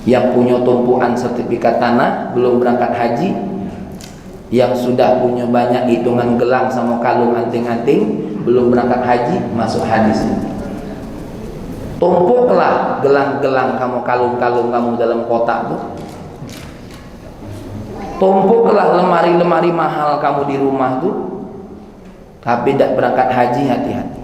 Yang punya tumpuan sertifikat tanah belum berangkat haji, yang sudah punya banyak hitungan gelang sama kalung anting-anting belum berangkat haji, masuk hadis ini. Tumpuklah gelang-gelang kamu, kalung-kalung kamu dalam kotak tuh. Tumpuklah lemari-lemari mahal kamu di rumah tuh. Tapi tidak berangkat haji, hati-hati.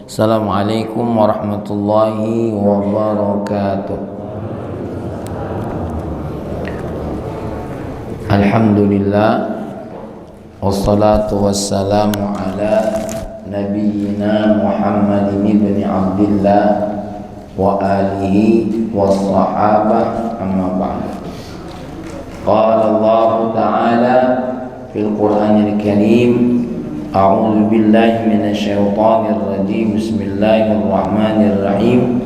Assalamualaikum warahmatullahi wabarakatuh. Alhamdulillah, wassalatu wassalamu ala nabiyyina Muhammadin ibn Abdillah wa alihi wassahabah, amma ba'd. Qala Allah ta'ala fil Qur'anil Karim, a'udzu billahi minasyaitonir rajim. Bismillahirrahmanirrahim.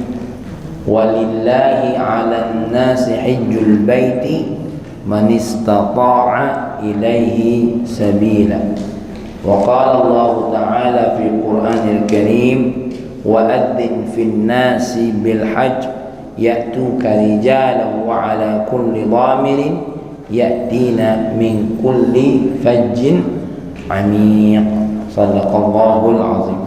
Walillahi 'alan nasi hajjul baiti man istata'a ilaihi sabila. Wa qala Allah ta'ala fil Qur'anil Karim, wa adzin fin nasi bil hajj ya'tuka rijalan wa 'ala kulli dhamirin ya'tina min kulli fajjin amiq. Sadaqallahul azim.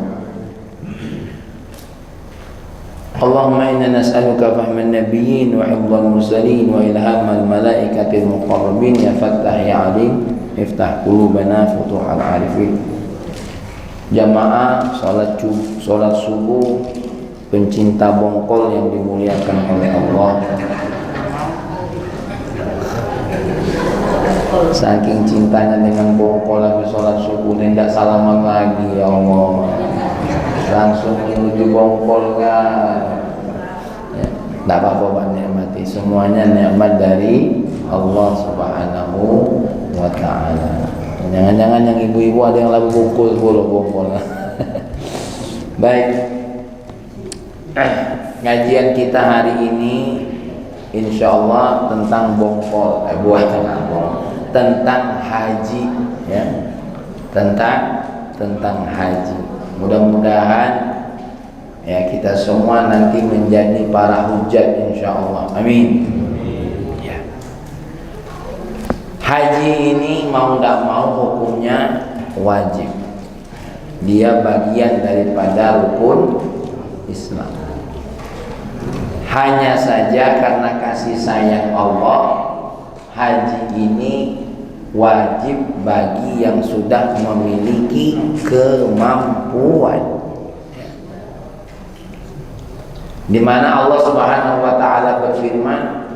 Allahumma inna nas'aluka fahman nabiyyin wa hifdzal mursalin wa ilhamal malaikatil muqarrabin. Ya Fattah ya Alim, iftah qulubana futuhal arifin. Jamaah salat subuh pencinta bongkol yang dimuliakan oleh Allah. Saking cintanya dengan bongkol lagi sholat subuh, tidak salaman lagi, ya Allah, langsung menuju bongkol kan. Ya, tidak apa-apa Pak, nikmati semuanya, nikmat dari Allah Subhanahu wa ta'ala. Jangan-jangan yang ibu-ibu ada yang lagi bongkol. Baik, ngajian kita hari ini insya Allah tentang bongkol, tentang haji, ya, tentang haji. Mudah-mudahan ya kita semua nanti menjadi para hujat insya Allah. Amin. Ya. Haji ini mau tidak mau hukumnya wajib. Dia bagian daripada rukun Islam. Hanya saja karena kasih sayang Allah, haji ini wajib bagi yang sudah memiliki kemampuan. Di mana Allah Subhanahu wa taala berfirman,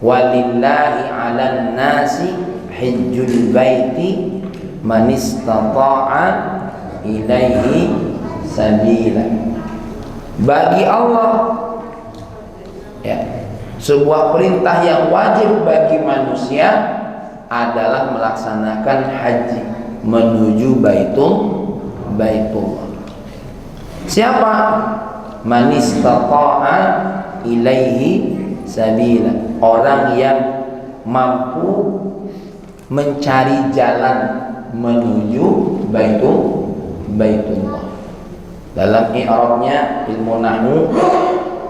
walillahi 'alan nasi hajjul baiti man istata'a ilaihi sabila. Bagi Allah, ya, sebuah perintah yang wajib bagi manusia adalah melaksanakan haji menuju Baitullah. Siapa? Man istata'a ilaihi sabila. Orang yang mampu mencari jalan menuju Baitullah. Dalam i'rabnya ilmu nahwu,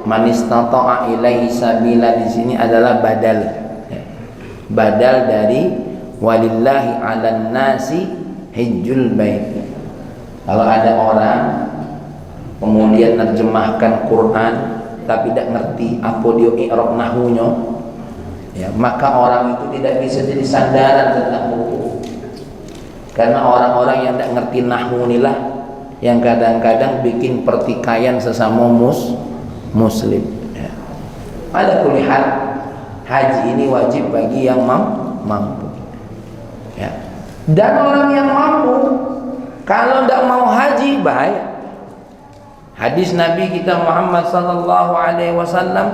man istata'a ilaihi sabila di sini adalah badal dari walillahi 'alan nasi hajjul bait. Kalau ada orang kemudian nerjemahkan Quran tapi tidak ngerti apa dia i'rab nahwunya, ya, maka orang itu tidak bisa jadi sandaran tentang hukum. Karena orang-orang yang tidak ngerti nahwu inilah yang kadang-kadang bikin pertikaian sesama muslim, ya. Ada kulihat haji ini wajib bagi yang mampu, ya. Dan orang yang mampu kalau tidak mau haji bahaya. Hadis Nabi kita Muhammad sallallahu alaihi wasallam,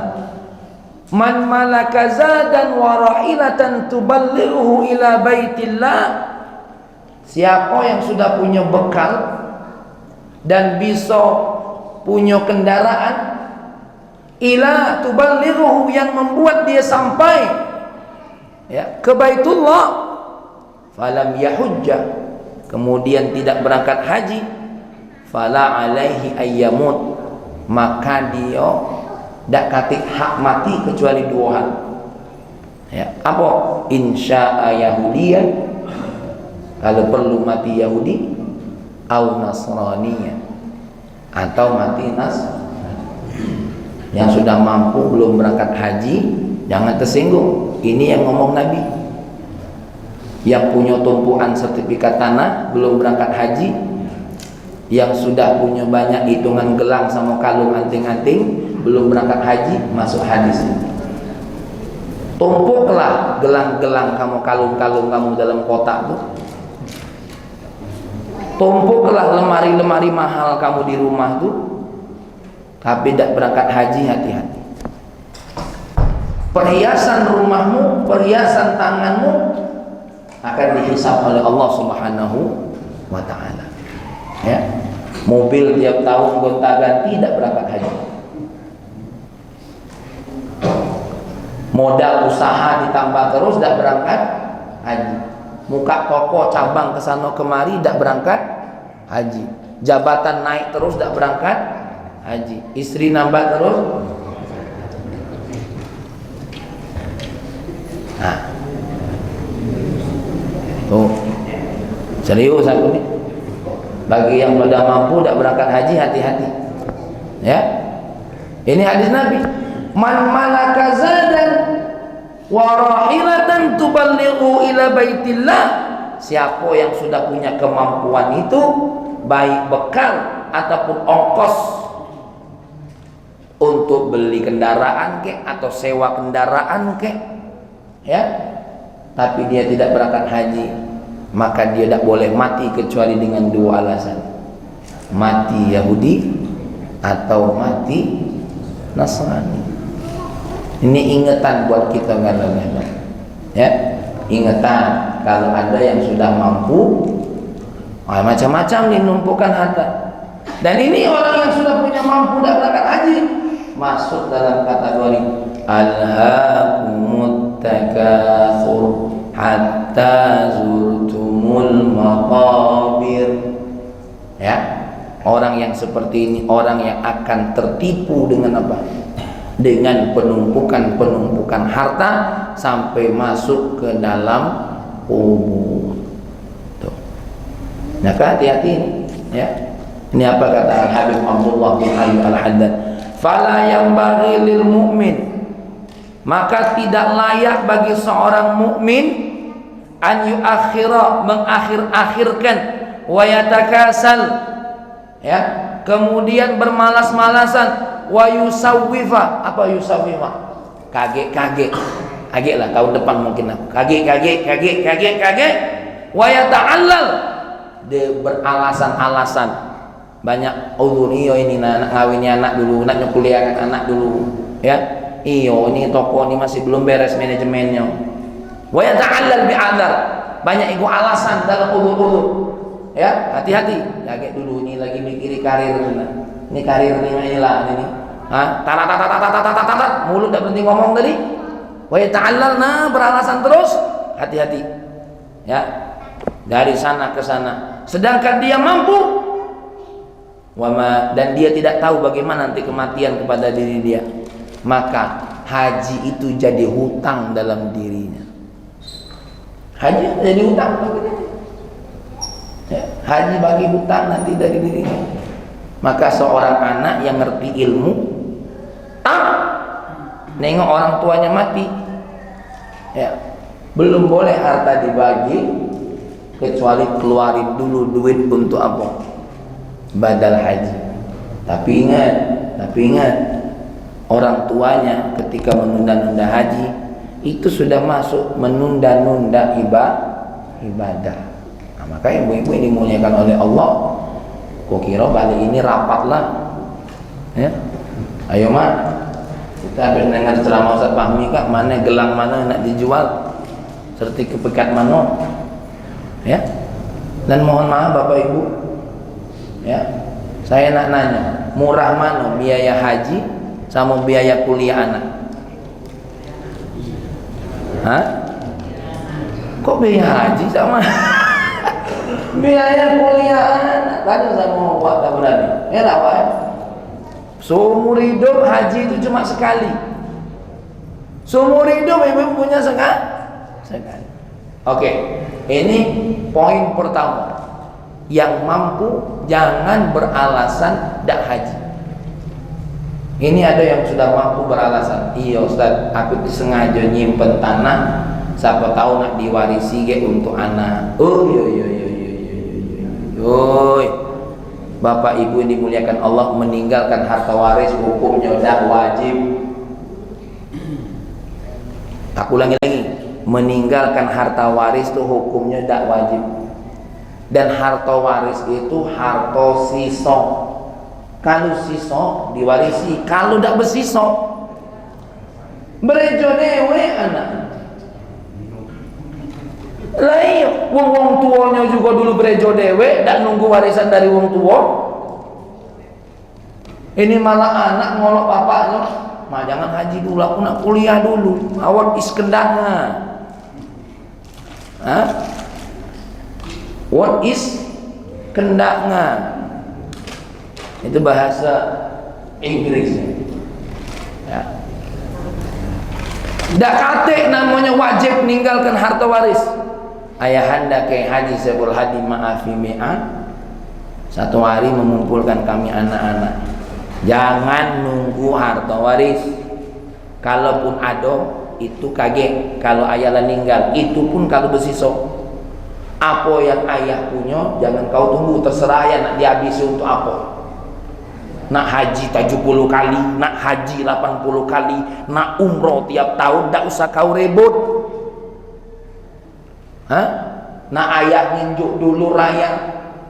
man malaka zadan wa rahilatan tuballighuhu ila baitillah. Siapa yang sudah punya bekal dan bisa punya kendaraan, ila tuballighuhu, yang membuat dia sampai ya ke Baitullah, falam yahujja, kemudian tidak berangkat haji, fala alaihi ayyamut, maka dia dak katik hak mati kecuali dua hal. Ya, apa? Insya'a Yahudiyan, kalau perlu mati Yahudi, au Nasraniyah, atau mati Yang sudah mampu belum berangkat haji, jangan tersinggung. Ini yang ngomong Nabi. Yang punya tumpuan sertifikat tanah belum berangkat haji, yang sudah punya banyak hitungan gelang sama kalung anting-anting belum berangkat haji, masuk hadis. Tumpuklah gelang-gelang kamu, kalung-kalung kamu dalam kotak tuh. Tumpuklah lemari-lemari mahal kamu di rumah tuh, tapi tidak berangkat haji, hati-hati. Perhiasan rumahmu, perhiasan tanganmu akan dihisab oleh Allah Subhanahu wa ta'ala. Ya. Mobil tiap tahun gonta-ganti, tidak berangkat haji. Modal usaha ditambah terus, tidak berangkat haji. Muka toko cabang kesana kemari, tidak berangkat haji. Jabatan naik terus, tidak berangkat haji. Istri nambah terus. Nah, tuh serius aku nih. Bagi yang sudah mampu tidak berangkat haji, hati-hati. Ya, ini hadis Nabi. Man malaka zadan wa rahilatan tuballighu ila baitillah. Siapa yang sudah punya kemampuan itu, baik bekal ataupun ongkos untuk beli kendaraan ke atau sewa kendaraan ke, ya, tapi dia tidak berangkat haji, maka dia tidak boleh mati kecuali dengan dua alasan: mati Yahudi atau mati Nasrani. Ini ingatan buat kita kadang-kadang, ya, ingatan kalau ada yang sudah mampu, macam-macam nih numpukan harta. Dan ini orang yang sudah punya mampu tidak berangkat haji, masuk dalam kategori alhaakumut takatsur hatta zurtumul maqabir. Ya, orang yang seperti ini orang yang akan tertipu dengan apa? Dengan penumpukan harta sampai masuk ke dalam kubur. Tuh. Nah, hati-hati ini, ya. Ini apa kata Al-Habib Abdullah bin Ali Al-Haddad? Fala yanbaghi lil mu'min, maka tidak layak bagi seorang mukmin an yuakhira, mengakhir-akhirkan, wa yatakasal, ya, kemudian bermalas-malasan, wa yusawwifa. Apa yusawwifa? Kaget lah tahun depan mungkin kaget, wa yata'allal, dia beralasan-alasan banyak. Iyo ini nak ngawinnya anak dulu, nak kuliahkan anak dulu, ya. Iyo ini toko ini masih belum beres manajemennya. Wa yata'allal bi'adzar, banyak ego alasan dalam ulur-ulur. Ya, hati-hati. Kaget dulu ini lagi mikiri karir ini karir ini lah ini. Tatat mulut tak berhenti ngomong tadi. Wa yata'allal, nah beralasan terus. Hati-hati. Ya. Dari sana ke sana. Sedangkan dia mampu, dan dia tidak tahu bagaimana nanti kematian kepada diri dia, maka haji itu jadi hutang dalam dirinya. Haji jadi hutang bagi dirinya, ya, haji bagi hutang nanti dari dirinya. Maka seorang anak yang ngerti ilmu, nengok orang tuanya mati, ya, belum boleh harta dibagi kecuali keluarin dulu duit untuk apa? Badal haji. Tapi ingat, orang tuanya ketika menunda-nunda haji itu sudah masuk menunda-nunda ibadah. Nah, maka ibu-ibu ini dimuliakan oleh Allah. Kok kira balik ini rapatlah, ya. Ayo mak, kita habis dengar ceramah Ustaz Fahmi kak, mana gelang mana nak dijual, sertifikat mana, ya. Dan mohon maaf Bapak Ibu, ya, saya nak nanya, murah mana biaya haji sama biaya kuliah anak? Hah? Kok biaya haji sama biaya kuliah anak? Tanya sama Wak tak berani. Ya tak Wak ya? Seumur hidup haji itu cuma sekali. Seumur hidup ibu punya sekali. Oke, ini poin pertama. Yang mampu jangan beralasan dak haji. Ini ada yang sudah mampu beralasan, iya Ustaz, aku sengaja nyimpen tanah, siapa tahu nak diwarisi ge untuk anak. Oh iya. Bapak Ibu yang dimuliakan Allah, meninggalkan harta waris hukumnya dak wajib. Aku ulangi lagi, meninggalkan harta waris itu hukumnya dak wajib. Dan harta waris itu harta sisa. Kalau sisa diwarisi, kalau dak bersisa berejo dewe anak. Lah iya, wong tuanya juga dulu berejo dewe, dak nunggu warisan dari wong tua. Ini malah anak ngolok bapaknya, "Ma jangan haji dulu, aku nak kuliah dulu. Awak iskendanga." Hah? What is kendanga? Itu bahasa Inggris. Ya. Dak kate namanya wajib meninggalkan harta waris. Ayahanda ke Haji Sebul Hadi Ma'afi Mi'an, satu hari mengumpulkan kami anak-anak. Jangan nunggu harta waris. Kalaupun ada, itu kaget. Kalau ayah meninggal, itu pun kalau bersisa. Apa yang ayah punya, jangan kau tunggu, terserah ayah nak dihabisi untuk apa. Nak haji 70 kali, nak haji 80 kali, nak umroh tiap tahun, tak usah kau rebut. Hah? Nak ayah nginjuk dulu raya,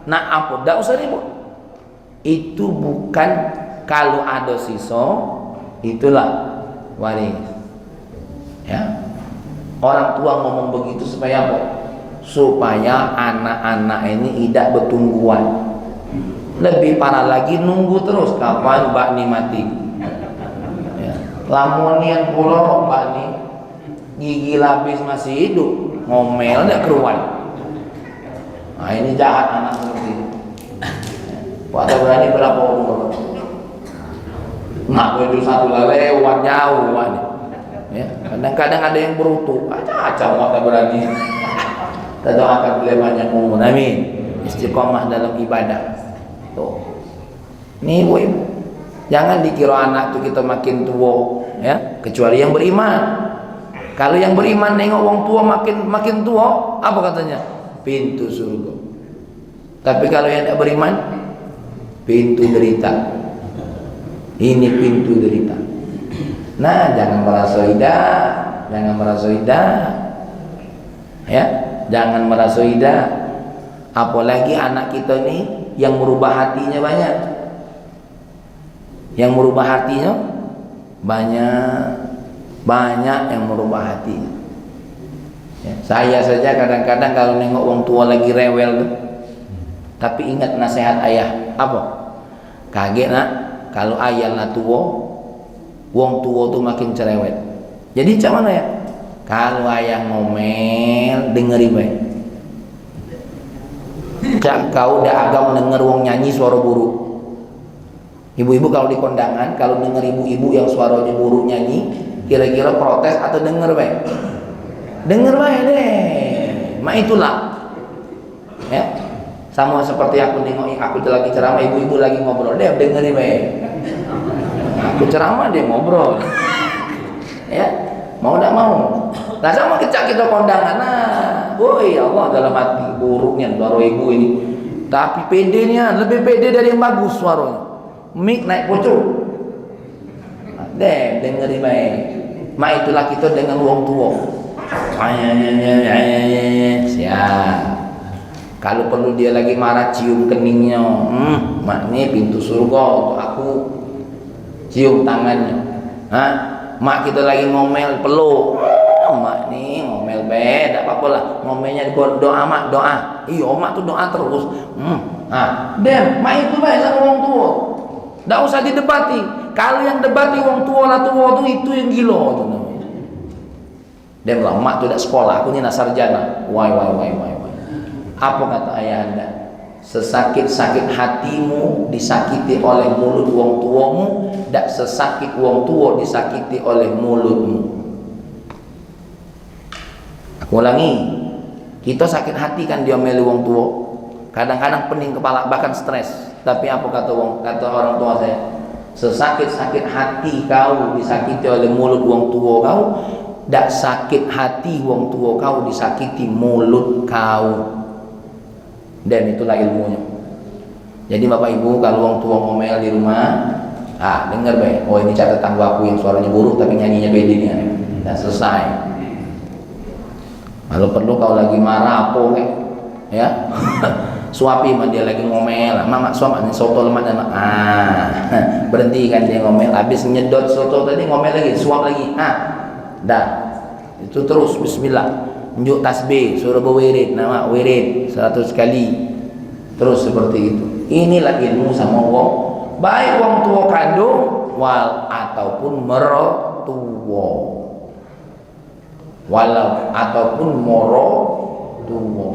nak apa, tak usah ribut. Itu bukan, kalau ada sisa, itulah waris. Ya. Orang tua ngomong begitu supaya apa? Supaya anak-anak ini tidak bertungguan. Lebih parah lagi nunggu terus kapan Mbak Ni mati. Ya. Lamunian pulau Mbak Ni gigi lapis masih hidup, ngomel tidak keruan. Nah ini jahat anak seperti itu. Pak berani berapa umur? Nak itu satu lewat jauh nih. Ya. Kadang-kadang ada yang berutuh, acah Pak berani. Kita doakan beliau banyak umur, amin. Istiqomah dalam ibadah. Nih ibu, jangan dikira anak tuh kita makin tua, ya, kecuali yang beriman. Kalau yang beriman nengok wong tua makin tua, apa katanya? Pintu surga. Tapi kalau yang tidak beriman, pintu derita. Ini pintu derita. Nah, jangan merasa indah, ya, jangan merasa indah. Apalagi anak kita nih yang merubah hatinya banyak. Yang merubah hatinya banyak yang merubah hatinya. Ya, saya saja kadang-kadang kalau nengok wong tua lagi rewel tuh, tapi ingat nasihat ayah apa? Kaget nak, kalau ayah lah tua, wong tua tuh makin cerewet. Jadi macam mana ya? Kalau ayah ngomel, dengeri baik. Cak kau dah agam denger wong nyanyi suara buruk. Ibu-ibu kalau di kondangan, kalau denger ibu-ibu yang suaranya buruk nyanyi, kira-kira protes atau denger baik? Denger baik deh. Mak itulah. Ya. Sama seperti aku nengok, aku lagi ceramah, ibu-ibu lagi ngobrol, dia dengerin baik. Aku ceramah dia ngobrol. Ya. Mau tak mau. Nah sama kecak kita kondangan. Nah, woi Allah dalam hati buruknya suara ibu ini. Tapi pedenya lebih pede dari yang bagus suaranya. Mik naik pucuk. Deh dengerin baik. Mak itulah kita dengan wong tua. Siap. Kalau perlu dia lagi marah, cium keningnya. Mak ni pintu surga untuk aku. Cium tangannya. Hah? Mak kita lagi ngomel, peluk. Mak ni ngomel tak apa-apa lah. Ngomelnya doa mak, doa. Iya, mak tu doa terus. Dem, mak itu baik sama orang tua. Nggak usah didebati. Kalau yang debati wong tua lah tua itu yang gila tu namanya. Dia bilang, mak tu dah sekolah, aku ni nak sarjana. Why. Apa kata ayah anda? Sesakit-sakit hatimu disakiti oleh mulut wong tuamu, tak sesakit wong tua disakiti oleh mulutmu. Aku ulangi, kita sakit hati kan diomeli wong tua. Kadang-kadang pening kepala, bahkan stres. Tapi apa kata orang tua saya? Sesakit-sakit hati kau disakiti oleh mulut wong tua kau, tak sakit hati wong tua kau disakiti mulut kau. Dan itulah ilmunya. Jadi bapak ibu kalau wong tua ngomel di rumah, dengar baik. Oh ini catatan aku yang suaranya buruk tapi nyanyinya beda nih. Dah selesai. Kalau perlu kau lagi marah apa ya? Suapi mah dia lagi ngomel. Mama suap ini soto lemak dan berhenti kan dia ngomel. Habis nyedot soto tadi ngomel lagi, suap lagi. Dah. Itu terus bismillah. Unjuk tasbih, suruh berwirid, nama wirid 100 kali. Terus seperti itu. Inilah ilmu sama wong, baik wong tua kandung ataupun mertua. Ataupun morotua.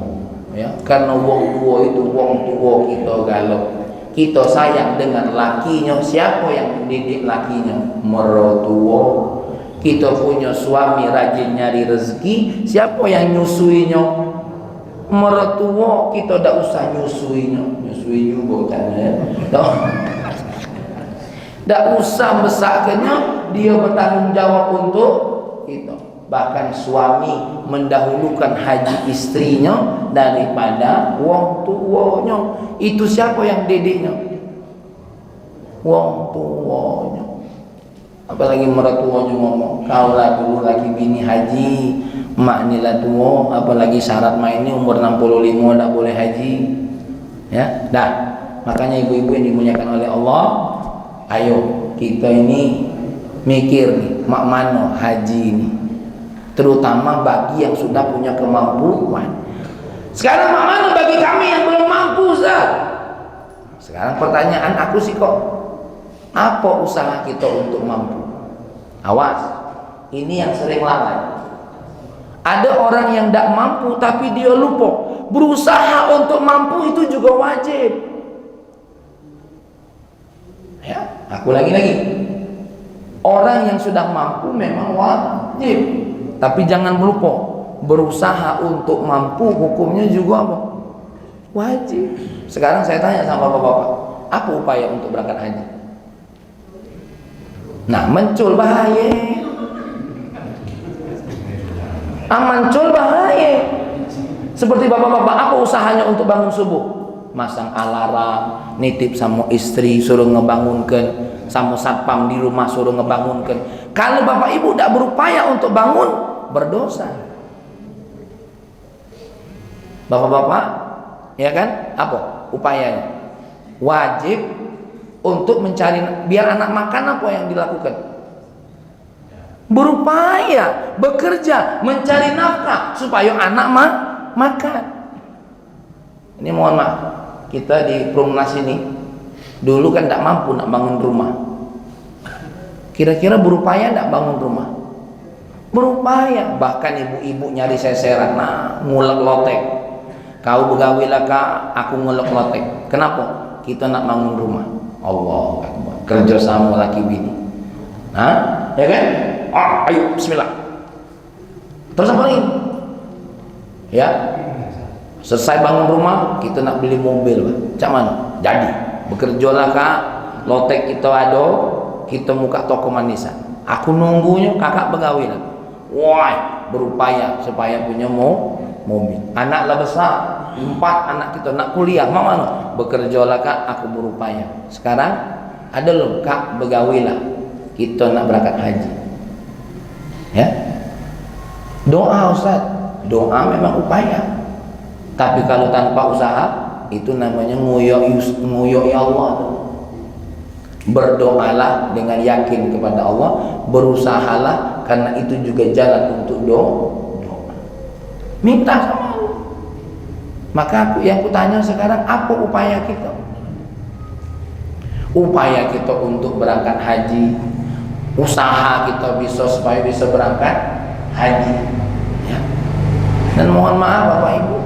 Ya, karena wong tua itu wong tua kita galau. Kita sayang dengan lakinya, siapa yang mendidik lakinya? Mertua. Kita punya suami rajin nyari rezeki, siapa yang nyusuinya? Mertua. Kita tak usah nyusuinya. Nyusui juga katanya. Tak usah besarkannya, dia bertanggung jawab untuk kita. Bahkan suami mendahulukan haji istrinya daripada wong tuanya. Itu siapa yang didiknya? Wong tuanya. Apalagi mertuanya ngomong, kau lah dulu lagi bini haji, mak ni lah tua, apalagi syarat mak ini umur 65 dah boleh haji. Ya, dah. Makanya ibu-ibu yang dimuliakan oleh Allah, ayo kita ini mikir nih, mak mano haji ini. Terutama bagi yang sudah punya kemampuan. Sekarang mak mano bagi kami yang belum mampu, Ustaz? Sekarang pertanyaan aku sih kok, apa usaha kita untuk mampu? Awas, ini yang sering lalai. Ada orang yang tidak mampu tapi dia lupa. Berusaha untuk mampu itu juga wajib. Ya, aku lagi. Orang yang sudah mampu memang wajib, tapi jangan lupa berusaha untuk mampu hukumnya juga apa? Wajib. Sekarang saya tanya sama bapak-bapak, apa upaya untuk berangkat haji? Nah, muncul bahaya. Muncul bahaya. Seperti bapak-bapak, apa usahanya untuk bangun subuh? Masang alarm, nitip sama istri suruh ngebangunkan, sama satpam di rumah suruh ngebangunkan. Kalau bapak ibu tidak berupaya untuk bangun, berdosa. Bapak-bapak, ya kan? Apa upayanya? Wajib untuk mencari, biar anak makan, apa yang dilakukan? Berupaya, bekerja, mencari nafkah supaya anak makan. Ini mohon maaf, kita di Perumnas ini dulu kan tidak mampu nak bangun rumah. Kira-kira berupaya tidak bangun rumah? Berupaya. Bahkan ibu-ibu nyari seseran, ngulek lotek. Kau begawilah kak, aku ngulek lotek. Kenapa? Kita nak bangun rumah. Allah Akbar. Kerja sama laki bini. Ya kan? Ayo bismillah. Terus apa lagi? Ya. Selesai bangun rumah, kita nak beli mobil, cak mana? Jadi, bekerjalah kak, lotek kita ada, kita muka toko manisan. Aku nunggunya, kakak begawi lah. Wah, berupaya supaya punya mobil. Anak lah besar, 4 anak kita nak kuliah, mana? Bekerjalah kak, aku berupaya. Sekarang ada loh kak begawilah, kita nak berangkat haji. Ya, doa Ustaz, doa memang upaya. Tapi kalau tanpa usaha, itu namanya nguyoi Allah. Berdoalah dengan yakin kepada Allah, berusahalah karena itu juga jalan untuk doa. Minta sama Allah. Maka yang kutanya sekarang, apa upaya kita? upaya kita untuk berangkat haji, usaha kita bisa supaya bisa berangkat haji, ya. Dan mohon maaf Bapak Ibu,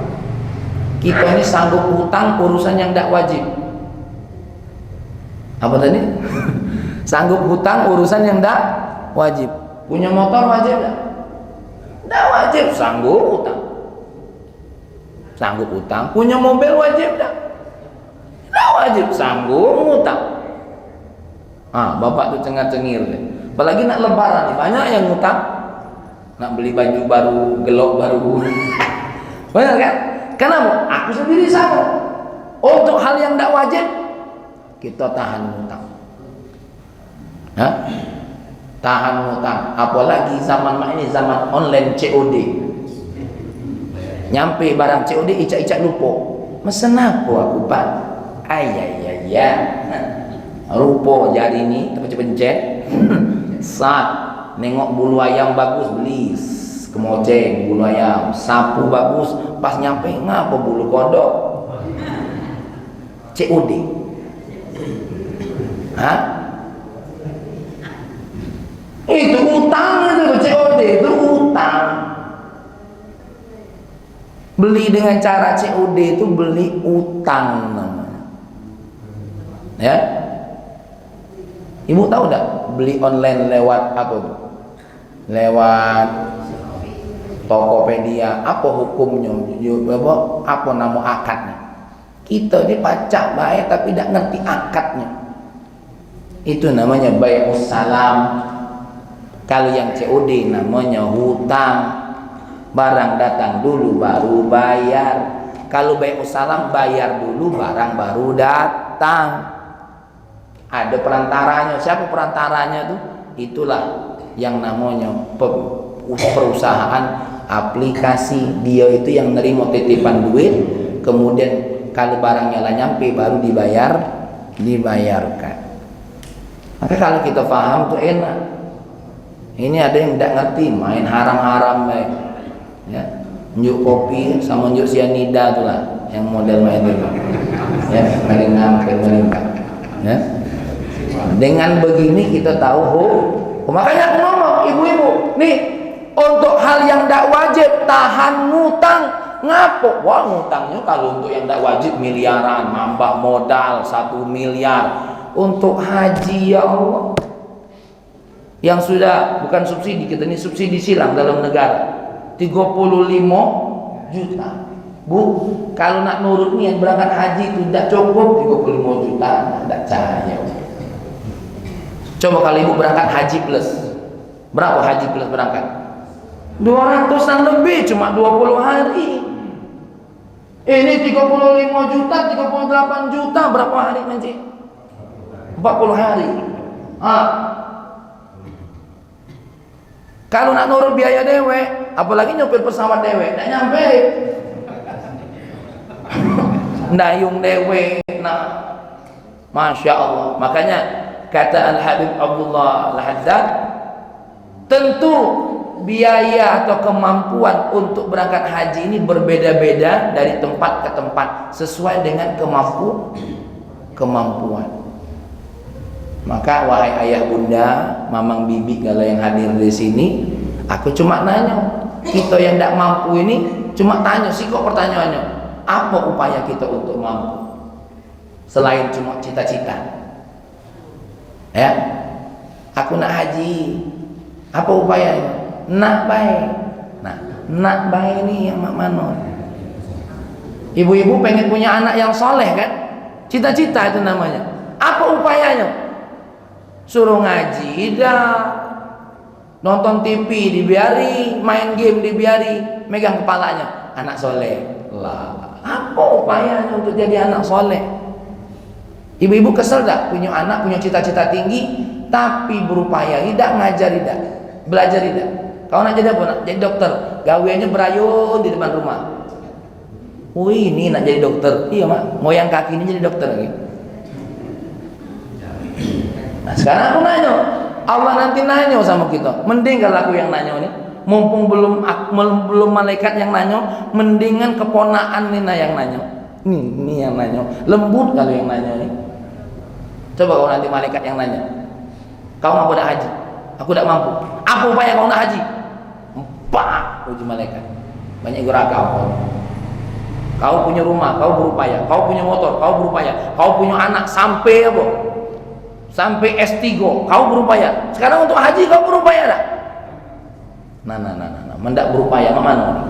kita ini sanggup hutang urusan yang tidak wajib. Apa tadi? Sanggup hutang urusan yang tidak wajib. Punya motor wajib tidak? Tidak wajib, sanggup hutang. Sanggup hutang. Punya mobil wajib tidak? Tidak wajib, sanggup hutang. Bapak tuh cengar-cengir deh. Apalagi nak lebaran nih, banyak yang ngutang. Nak beli baju baru, gelok baru. Banyak kan? Kenapa? Aku sendiri sama. Untuk hal yang tidak wajib, kita tahan ngutang. Tahan ngutang. Apalagi zaman ini zaman online COD. Nyampe barang COD, icak-icak lupa. Mesen apa aku Pak? Ayah. Rupa jari ni terpencet saat nengok bulu ayam bagus beli kemoceng bulu ayam, sapu bagus pas nyampe ngapa bulu kodok. COD. Itu utang, itu COD, itu utang. Beli dengan cara COD itu beli utang namanya. Ya. Ibu tahu enggak beli online lewat apa tuh? Lewat Tokopedia, apa hukumnya? Apa nama akadnya? Kita ini pacak baik tapi tidak ngerti akadnya. Itu namanya bai'us salam. Kalau yang COD namanya hutang. Barang datang dulu baru bayar. Kalau bai'us salam bayar dulu barang baru datang. Ada perantaranya. Siapa perantaranya tuh? Itulah yang namanya perusahaan aplikasi. Dia itu yang nerima titipan duit, kemudian kalau barangnya lah nyampe baru dibayarkan. Maka kalau kita paham tuh enak. Ini ada yang tidak ngerti, main haram-haram ya. Njuk kopi sama njuk sianida tuh lah, yang model main itu. Ya, melingam. Ya. Dengan begini kita tahu makanya aku ngomong ibu-ibu nih, untuk hal yang tidak wajib tahan ngutang. Ngapo? Wah, ngutangnya kalau untuk yang tidak wajib miliaran, nambah modal 1 miliar. Untuk haji ya Allah, yang sudah bukan subsidi, kita ini subsidi silang dalam negara 35 juta. Bu, kalau nak nurut niat berangkat haji itu tidak cukup 35 juta, tidak cahaya. Coba kalau ibu berangkat haji plus, berapa haji plus berangkat? 200-an lebih, cuma 20 hari. Ini 35 juta, 38 juta, berapa hari nanti? 40 hari. Kalau nak nurut biaya dewe, apalagi nyopir pesawat dewe, tidak nyampe. Dayung dewe, nah, masya Allah. Makanya kata Al-Habib Abdullah Al-Haddad, tentu biaya atau kemampuan untuk berangkat haji ini berbeda-beda dari tempat ke tempat sesuai dengan kemampuan. Maka wahai ayah bunda, mamang bibi kalau yang hadir di sini, aku cuma nanya, kita yang tidak mampu ini cuma tanya sih kok pertanyaannya, apa upaya kita untuk mampu selain cuma cita-cita? Ya, aku nak haji, apa upayanya? Nak baik. Nah, nak baik ini yang mak mano. Ibu-ibu pengen punya anak yang soleh kan? Cita-cita itu namanya. Apa upayanya? Suruh ngaji dah, nonton TV dibiari, main game dibiari, megang kepalanya, anak soleh. Lah, apa upayanya untuk jadi anak soleh? Ibu-ibu kesel tak punya anak punya cita-cita tinggi tapi berupaya tidak ngajar, tidak belajar, tidak. Kau nak jadi apa? Nak jadi dokter, gaweannya berayun di depan rumah. Wih, ini nak jadi dokter. Iya mak, moyang kaki ini jadi dokter lagi. Nah sekarang aku nanya, Allah nanti nanya sama kita. Mending kalau aku yang nanya nih, mumpung belum malaikat yang nanya, mendingan keponaan Nina yang nanya. Ini yang nanya, lembut kalau yang nanya nih. Coba kalau nanti malaikat yang nanya, kau mau dah haji? Aku tak mampu. Apa upaya kau nak haji? Pak, uji malaikat. Banyak gerakau. Kau punya rumah, kau berupaya. Kau punya motor, kau berupaya. Kau punya anak sampai apa? Sampai S3, kau berupaya. Sekarang untuk haji kau berupaya tak? Nah. Mendak berupaya ke mana?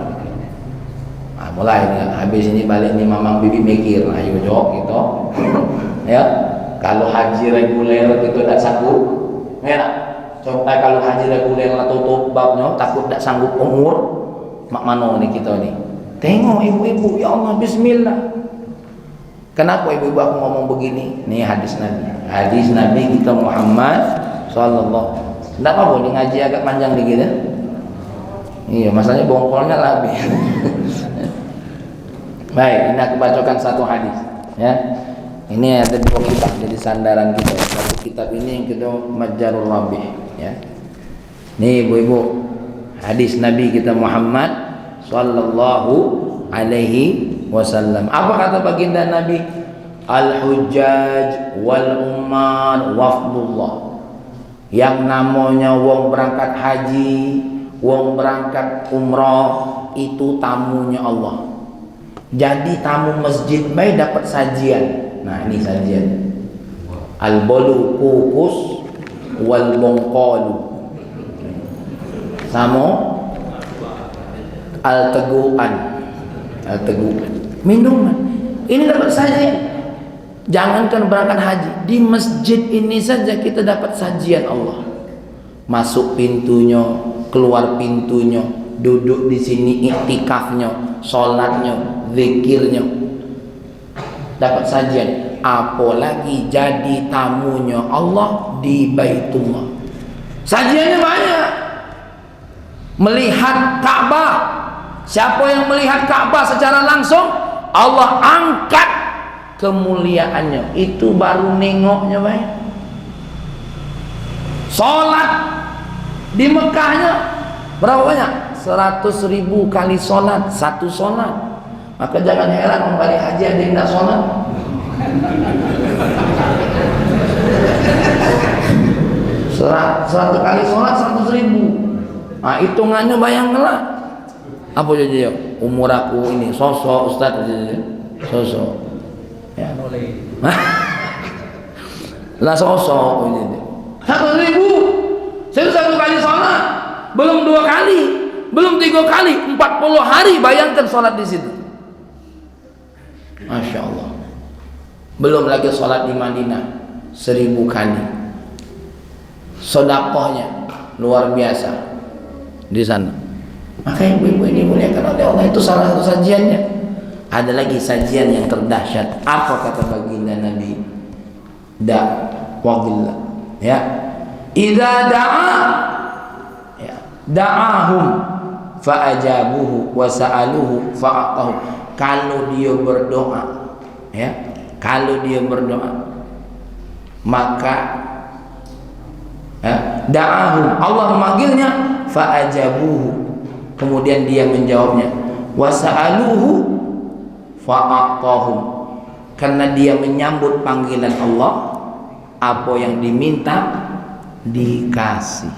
Mulai nih, habis ini balik nih mamang bibi mikir, ayo jawab gitu. Ya, kalau haji reguler itu tak sanggup, ya tak? Coba kalau haji reguler lah tutup babnya, takut tak sanggup umur, mak mano nih kita nih. Tengok ibu-ibu, ya Allah, bismillah. Kenapa ibu-ibu aku ngomong begini? Nih hadis Nabi kita Muhammad sallallahu. Tidak apa boleh ngaji agak panjang dikit ya? Iya, masalahnya bongkolnya lebih. Baik, ini aku bacakan satu hadis ya. Ini ada dua kitab jadi sandaran kita. Satu kitab ini yang kedua Majjarul Rabih ya. Nih ibu-ibu, hadis Nabi kita Muhammad sallallahu alaihi wasallam. Apa kata baginda Nabi? Al-hujjaj wal umar wafdullah. Yang namanya wong berangkat haji, wong berangkat umrah itu tamunya Allah. Jadi tamu masjid baik dapat sajian. Nah, ini sajian. Al-bolu kukus wal bongkolu. Samo al-teguan. Minuman. Ini dapat sajian. Jangankan berangkat haji, di masjid ini saja kita dapat sajian Allah. Masuk pintunya, keluar pintunya, duduk di sini iktikafnya, sholatnya, zikirnya, dapat sajian. Apalagi jadi tamunya Allah di Baitullah, sajiannya banyak. Melihat Ka'bah, siapa yang melihat Ka'bah secara langsung, Allah angkat kemuliaannya. Itu baru nengoknya baik. Sholat di Mekahnya berapa banyak? 100.000 kali sholat, satu sholat. Maka jangan heran orang balik haji ada yang tidak sholat. 100 kali sholat 100.000. Nah, hitungannya bayangkanlah. Apa jadi umur aku ini sosok Ustaz sosok. Ya, lah sosok ini 100.000. Saya 1 kali sholat, belum 2 kali, belum 3 kali, 40 hari. Bayangkan sholat di situ. Masya Allah. Belum lagi sholat di Madinah 1000 kali. Sedekahnya luar biasa di sana. Maka ibu-ibu ini muliakan oleh Allah, itu salah satu sajiannya. Ada lagi sajian yang terdahsyat. Apa kata baginda Nabi? Waqillah ya. Idza da'a ya, da'ahum fa'ajabuhu wa sa'aluhu fa'atahu. Kalau dia berdoa ya, kalau dia berdoa maka ya, da'ahum, Allah memanggilnya, fa'ajabuhu, kemudian dia menjawabnya, wa sa'aluhu fa'atahum, karena dia menyambut panggilan Allah, apa yang diminta dikasih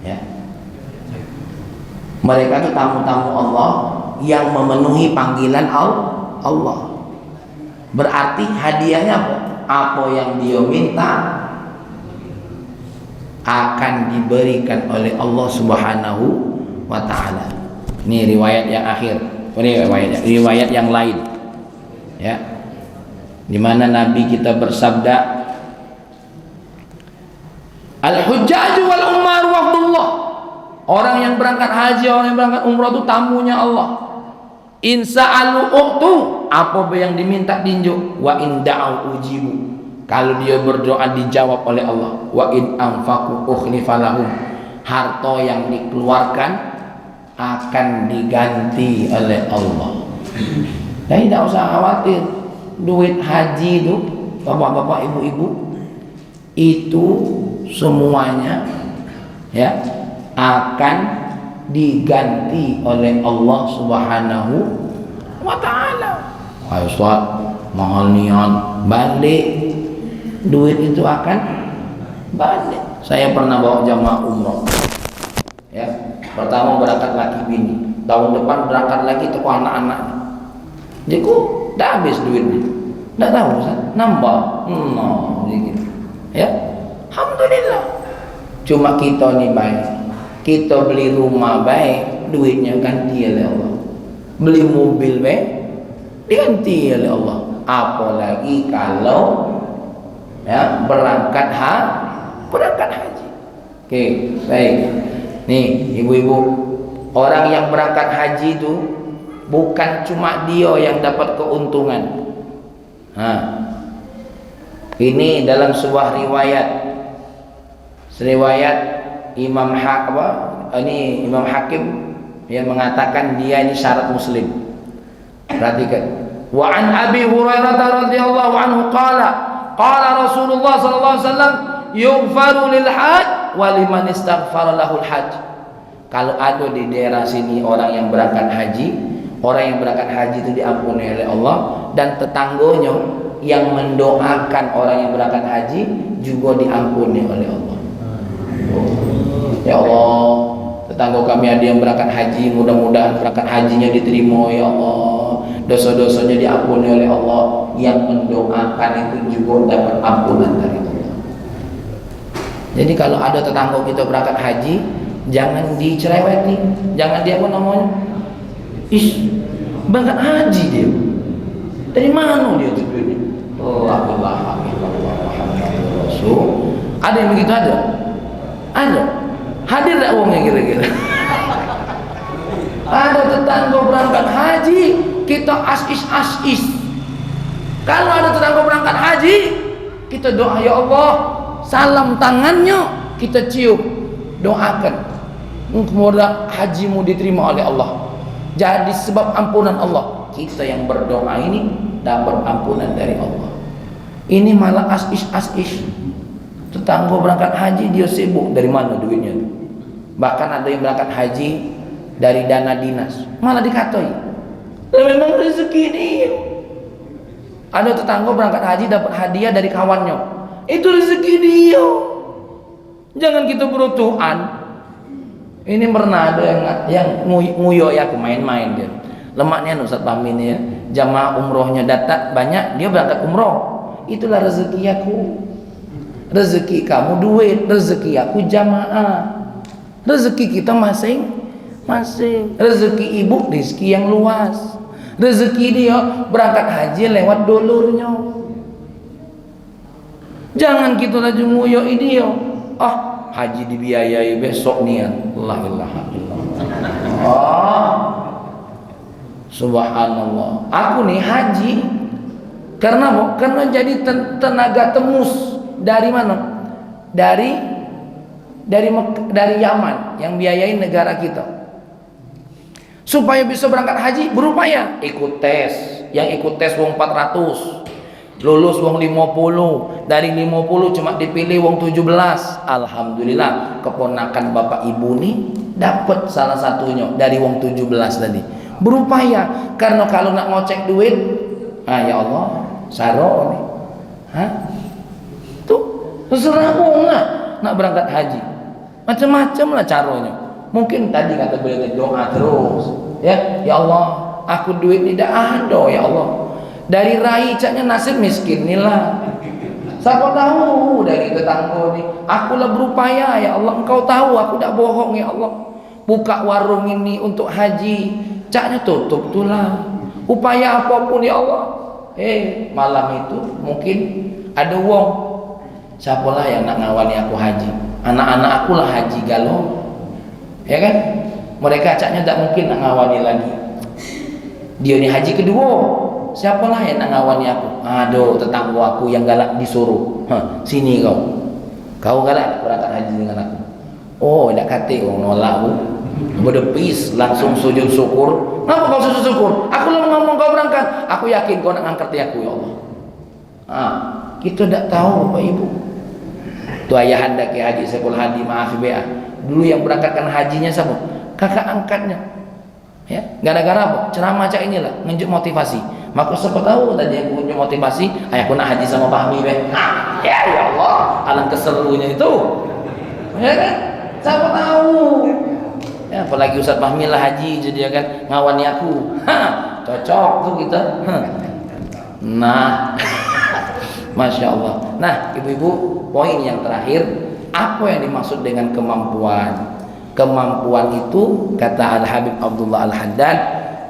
ya. Mereka itu tamu-tamu Allah yang memenuhi panggilan Allah. Berarti hadiahnya apa? Apa yang dia minta akan diberikan oleh Allah Subhanahu wa ta'ala. Ini riwayat yang akhir. Ini riwayat yang lain ya, di mana Nabi kita bersabda, al-hujjaj wal umar waqdullah. Orang yang berangkat haji, orang yang berangkat umrah itu tamunya Allah. In sa'alu u'tu, apa yang diminta dinjuk. Wa in da'u ujibu, kalau dia berdoa dijawab oleh Allah. Wa in anfaqu ukhlifa lahum, harta yang dikeluarkan akan diganti oleh Allah. Jadi tidak usah khawatir. Duit haji itu, bapak-bapak, ibu-ibu, itu semuanya ya akan diganti oleh Allah Subhanahu wa ta'ala. Ustaz, mahal nian, balik duit itu akan balik. Saya pernah bawa jamaah umroh, ya, pertama berangkat laki bini, tahun depan berangkat lagi tuh anak-anaknya. Jadi kok udah habis duitnya, nggak tahu Ustaz, nambah, gitu, ya, alhamdulillah. Cuma kita nih baik, kita beli rumah baik, duitnya ganti oleh Allah, beli mobil baik, diganti oleh Allah. Apalagi kalau ya berangkat haji. Oke, baik. Nih ibu-ibu, orang yang berangkat haji itu bukan cuma dia yang dapat keuntungan. Ini dalam sebuah riwayat Imam Hakim yang mengatakan dia ini syarat muslim. Perhatikan. Wa an Abi Hurairah radhiyallahu anhu qala Rasulullah sallallahu alaihi wasallam yughfaru lil hajj wa liman istaghfara lahul hajj. Kalau ada di daerah sini orang yang berangkat haji itu diampuni oleh Allah, dan tetangganya yang mendoakan orang yang berangkat haji juga diampuni oleh Allah. Ya Allah, tetangga kami ada yang berangkat haji, mudah-mudahan berangkat hajinya diterima ya Allah, dosa-dosanya diampuni oleh Allah. Yang mendoakan itu juga dapat ampunan dari Allah. Jadi kalau ada tetangga kita berangkat haji, jangan dicereweti, jangan dia berangkat haji dia, dari mana dia itu duitnya? Ada yang begitu ada? Ada. Hadir tak uangnya kira-kira? Ada tetangga berangkat haji, kita asis. Kalau ada tetangga berangkat haji, kita doa, ya Allah, salam tangannya kita cium, doakan semoga hajimu diterima oleh Allah, jadi sebab ampunan Allah. Kita yang berdoa ini dapat ampunan dari Allah. Ini malah asis. Tetangga berangkat haji dia sibuk, dari mana duitnya? Bahkan ada yang berangkat haji dari dana dinas, malah dikatai memang rezeki dia. Ada tetangga berangkat haji dapat hadiah dari kawannya, itu rezeki dia. Jangan kita berutuhan. Ini pernah ada yang nguyo ya, aku main-main dia. Lemaknya Ustaz Pahmi ini ya, jamaah umrohnya datang banyak, dia berangkat umroh. Itulah rezeki aku. Rezeki kamu duit, rezeki aku jamaah. Rezeki kita masing-masing. Rezeki ibu rezeki yang luas. Rezeki dia berangkat haji lewat dulurnya. Jangan kita lagi nguyo dia. Haji dibiayai besok niat. La ilaha illallah. Subhanallah. Aku nih haji karena apa? Karena jadi tenaga tembus dari mana? Dari Yaman yang biayain negara kita. Supaya bisa berangkat haji berupaya ikut tes. Yang ikut tes wong 400, lulus wong 50, dari 50 cuma dipilih wong 17. Alhamdulillah keponakan bapak ibu nih dapat salah satunya dari wong 17 tadi. Berupaya, karena kalau nak ngocek duit, ya Allah, saro nih. Tuh terserah wong nak berangkat haji. Macam-macam lah caranya. Mungkin tadi kata beliau doa terus, ya Allah, aku duit tidak ada ya Allah. Dari rai caknya nasib miskin inilah. Siapa tahu dari tetangga ni, akulah berupaya ya Allah, engkau tahu aku tak bohong ya Allah. Buka warung ini untuk haji, caknya tutup tulah. Upaya apapun ya Allah. Malam itu mungkin ada wong, siapalah yang nak ngawani aku haji? Anak-anak akulah haji galau. Ya kan? Mereka caknya tak mungkin nak ngawani lagi. Dia ni haji kedua, siapalah yang nak ngawani aku? Aduh, tetangga aku yang galak disuruh. Sini kau galak berangkat haji dengan aku. Tak kata orang nolak aku. Berdepis langsung sujud syukur. Kenapa kau sujud syukur? Aku lah ngomong kau berangkat. Aku yakin kau nak angkat aku ya Allah. Kita tak tahu Bapak Ibu. Tu ayah anda ke Haji Saiful Hadi maaf ya. Dulu yang berangkatkan hajinya siapa? Kakak angkatnya. Ya, gara-gara apa? Ceramah cak inilah nunjuk motivasi. Maka siapa tahu tadi yang punya motivasi, aku nak haji sama Fahmi be. Ya Allah, alang keseluruhnya itu. Ya kan? Siapa tahu. Ya, apalagi Ustaz Fahmi lah haji jadi kan ngawani aku. Cocok tuh kita. Nah, Masya Allah. Nah, ibu-ibu, poin yang terakhir, apa yang dimaksud dengan kemampuan? Kemampuan itu, kata Al-Habib Abdullah Al-Haddad,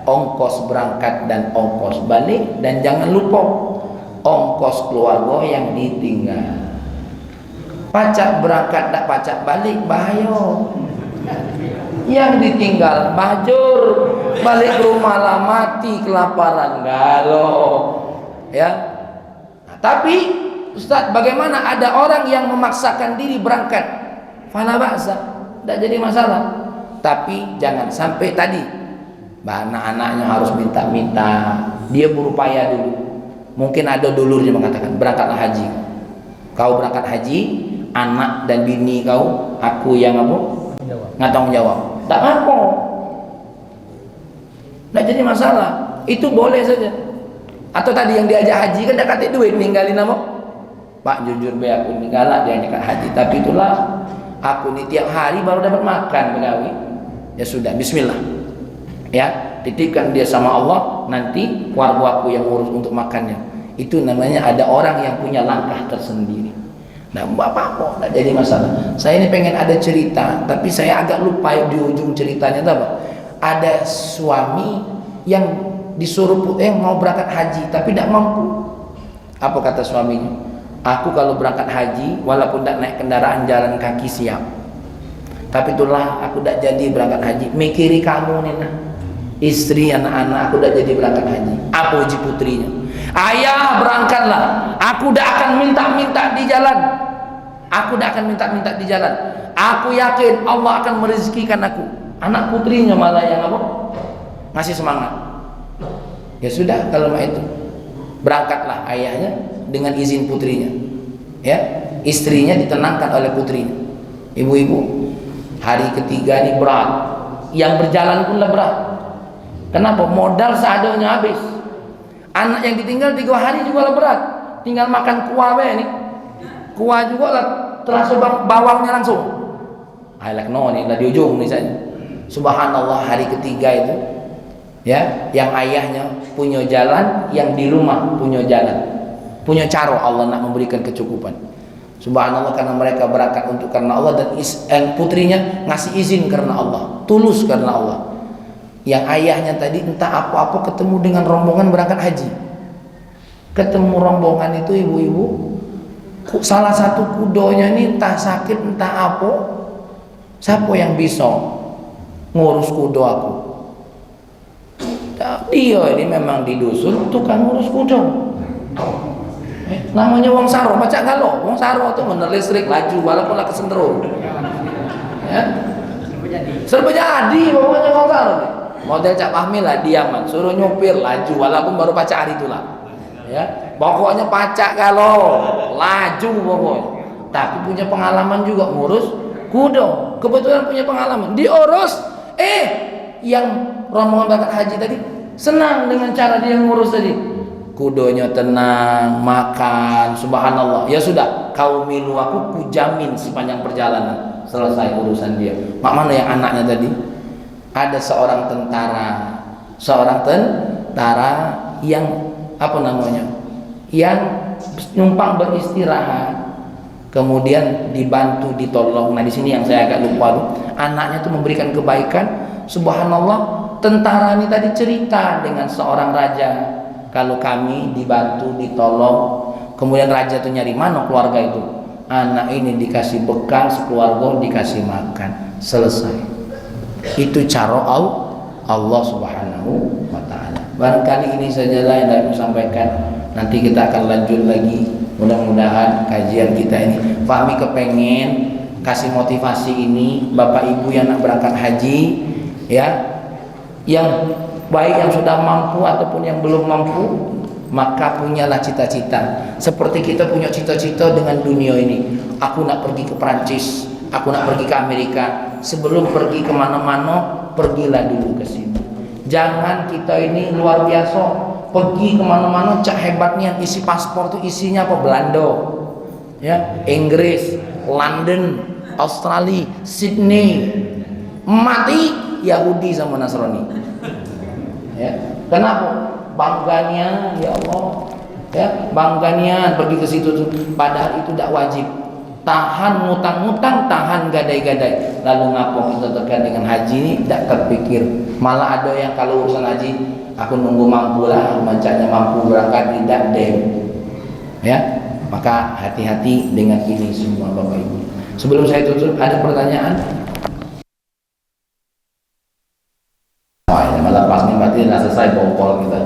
ongkos berangkat dan ongkos balik, dan jangan lupa ongkos keluarga yang ditinggal. Pacak berangkat tak pacak balik bahaya. Yang ditinggal bajur, balik ke rumah lah mati kelaparan galau. Ya. Nah, tapi Ustaz, bagaimana ada orang yang memaksakan diri berangkat? Fala ba'sa, tidak jadi masalah. Tapi jangan sampai tadi anak-anaknya harus minta-minta. Dia berupaya dulu. Mungkin ada dulurnya mengatakan berangkatlah haji. Kau berangkat haji, anak dan bini kau, aku yang apa? Ngatong jawab. Tak apa. Tidak jadi masalah. Itu boleh saja. Atau tadi yang diajak haji kan dah kata duit ninggalin apa? Pak jujur be aku ninggalak dia ajak haji, tapi itulah aku ni tiap hari baru dapat makan pegawai. Ya sudah, bismillah. Ya, titipkan dia sama Allah, nanti keluarga aku yang urus untuk makannya. Itu namanya ada orang yang punya langkah tersendiri. Nah, apa-apa, tidak jadi masalah. Saya ini pengen ada cerita, tapi saya agak lupa di ujung ceritanya apa. Ada suami yang disuruh mau berangkat haji, tapi tidak mampu. Apa kata suaminya? Aku kalau berangkat haji, walaupun tidak naik kendaraan jalan kaki siap. Tapi itulah aku tidak jadi berangkat haji. Mikiri kamu nih, nah. Istri, anak-anak, aku tidak jadi berangkat haji. Apa uji putrinya? Ayah berangkatlah. Aku tidak akan minta-minta di jalan. Aku tidak akan minta-minta di jalan. Aku yakin Allah akan merezekikan aku. Anak putrinya malah yang apa? Ngasih semangat. Ya sudah, kalau itu berangkatlah ayahnya dengan izin putrinya. Ya, istrinya ditenangkan oleh putrinya. Ibu-ibu, hari ketiga ini berat. Yang berjalan pun lah berat. Kenapa? Modal seadanya habis. Anak yang ditinggal 3 hari juga lah berat. Tinggal makan kuah ini. Kuah juga lah terasa bawangnya langsung. Ailak no nih lah di ujung nih saya. Subhanallah, hari ketiga itu ya, yang ayahnya punya jalan, yang di rumah punya jalan, punya cara Allah nak memberikan kecukupan. Subhanallah, karena mereka berangkat untuk karena Allah, dan putrinya ngasih izin karena Allah, tulus karena Allah. Yang ayahnya tadi entah apa-apa ketemu dengan rombongan berangkat haji. Ketemu rombongan itu ibu-ibu, salah satu kudonya ini entah sakit entah apa. Siapa yang bisa ngurus kudo aku? Dia ini memang di dusun tukang ngurus kudo. Namanya wong saro, baca galo. Wong saro itu bener listrik laju walaupun lah kesenterung. Ya. Serba jadi pokoknya wong saro. Model Cak Fahmi lah diaman, suruh nyupir laju walaupun baru pacar hari itulah. Ya, pokoknya pacak kalau laju pokoknya. Tapi punya pengalaman juga ngurus kudo. Kebetulan punya pengalaman diurus. Yang rombongan berangkat haji tadi senang dengan cara dia ngurus tadi. Kudonya tenang, makan, subhanallah. Ya sudah, kau milu aku kujamin sepanjang perjalanan selesai urusan dia. Mak mana yang anaknya tadi? Ada seorang tentara yang apa namanya? Yang numpang beristirahat. Kemudian dibantu, ditolong. Nah, di sini yang saya agak lupa tuh. Anaknya tuh memberikan kebaikan. Subhanallah, tentara ini tadi cerita dengan seorang raja. Kalau kami dibantu, ditolong. Kemudian raja tuh nyari mana keluarga itu. Anak ini dikasih bekal, sekeluarga dikasih makan. Selesai. Itu cara Allah Subhanahu wa ta'ala. Barangkali ini sajalah yang dapat saya sampaikan. Nanti kita akan lanjut lagi. Mudah-mudahan kajian kita ini Fahmi kepengen kasih motivasi ini Bapak Ibu yang nak berangkat haji, ya, yang baik yang sudah mampu ataupun yang belum mampu, maka punyalah cita-cita. Seperti kita punya cita-cita dengan dunia ini. Aku nak pergi ke Perancis, aku nak pergi ke Amerika. Sebelum pergi kemana-mana, pergilah dulu ke sini. Jangan kita ini luar biasa pergi kemana-mana cak hebatnya, isi paspor tuh isinya apa? Belanda, ya, Inggris, London, Australia, Sydney. Mati Yahudi sama Nasrani. Ya, kenapa? Bangganya, ya Allah, ya, bangganya pergi ke situ tuh. Padahal itu tidak wajib. Tahan ngutang-ngutang, tahan gadai-gadai. Lalu ngapa kita terkait dengan haji ini tidak terpikir. Malah ada yang kalau urusan haji, aku nunggu mampu lah, macamnya mampu berangkat, tidak dem. Ya, maka hati-hati dengan ini semua Bapak Ibu. Sebelum saya tutup, ada pertanyaan? Malah pas nikmati sudah selesai bongkol kita.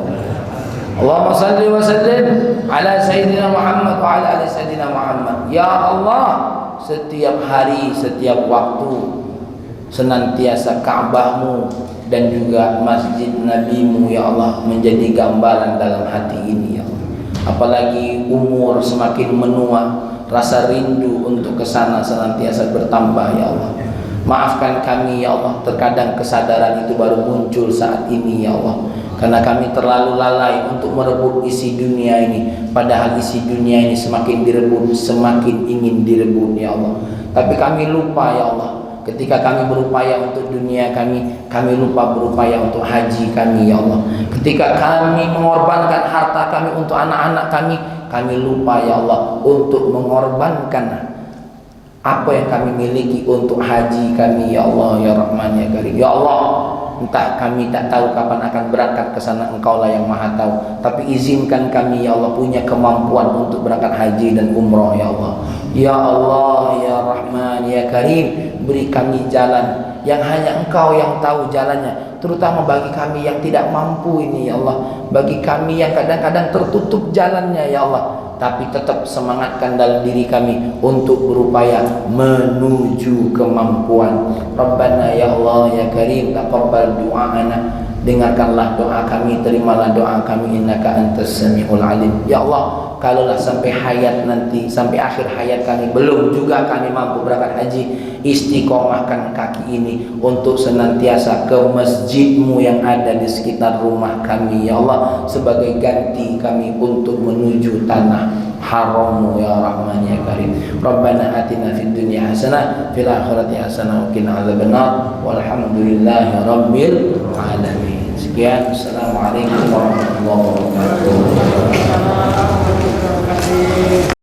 Allahumma salli wa sallim ala Sayyidina Muhammad wa ala ali Sayyidina Muhammad. Ya Allah, setiap hari, setiap waktu senantiasa Ka'bahmu dan juga masjid Nabimu ya Allah menjadi gambaran dalam hati ini ya Allah. Apalagi umur semakin menua, rasa rindu untuk kesana senantiasa bertambah ya Allah. Maafkan kami ya Allah, terkadang kesadaran itu baru muncul saat ini ya Allah, karena kami terlalu lalai untuk merebut isi dunia ini. Padahal isi dunia ini semakin direbut, semakin ingin direbut ya Allah. Tapi kami lupa ya Allah, ketika kami berupaya untuk dunia kami lupa berupaya untuk haji kami ya Allah. Ketika kami mengorbankan harta kami untuk anak-anak kami lupa ya Allah untuk mengorbankan apa yang kami miliki untuk haji kami ya Allah ya Rahman ya Karim. Ya Allah, entah kami tak tahu kapan akan berangkat ke sana, Engkaulah yang Maha tahu. Tapi izinkan kami ya Allah punya kemampuan untuk berangkat haji dan umrah ya Allah. Ya Allah ya Rahman ya Karim, beri kami jalan yang hanya Engkau yang tahu jalannya, terutama bagi kami yang tidak mampu ini ya Allah, bagi kami yang kadang-kadang tertutup jalannya ya Allah. Tapi tetap semangatkan dalam diri kami untuk berupaya menuju kemampuan. Rabbana ya Allah ya Karim, taqabbal du'ana, dengarkanlah doa kami, terimalah doa kami, innaka antas samiul alim. Ya Allah, kalaulah sampai hayat nanti, sampai akhir hayat kami belum juga kami mampu berangkat haji, istiqomahkan kaki ini untuk senantiasa ke masjid-Mu yang ada di sekitar rumah kami ya Allah, sebagai ganti kami untuk menuju tanah haram-Mu ya Rahman ya Karim. Rabbana atina fid dunya hasanah fil akhirati hasanah wa qina adzabannar walhamdulillahi rabbil alamin. Sekian, assalamualaikum warahmatullahi wabarakatuh.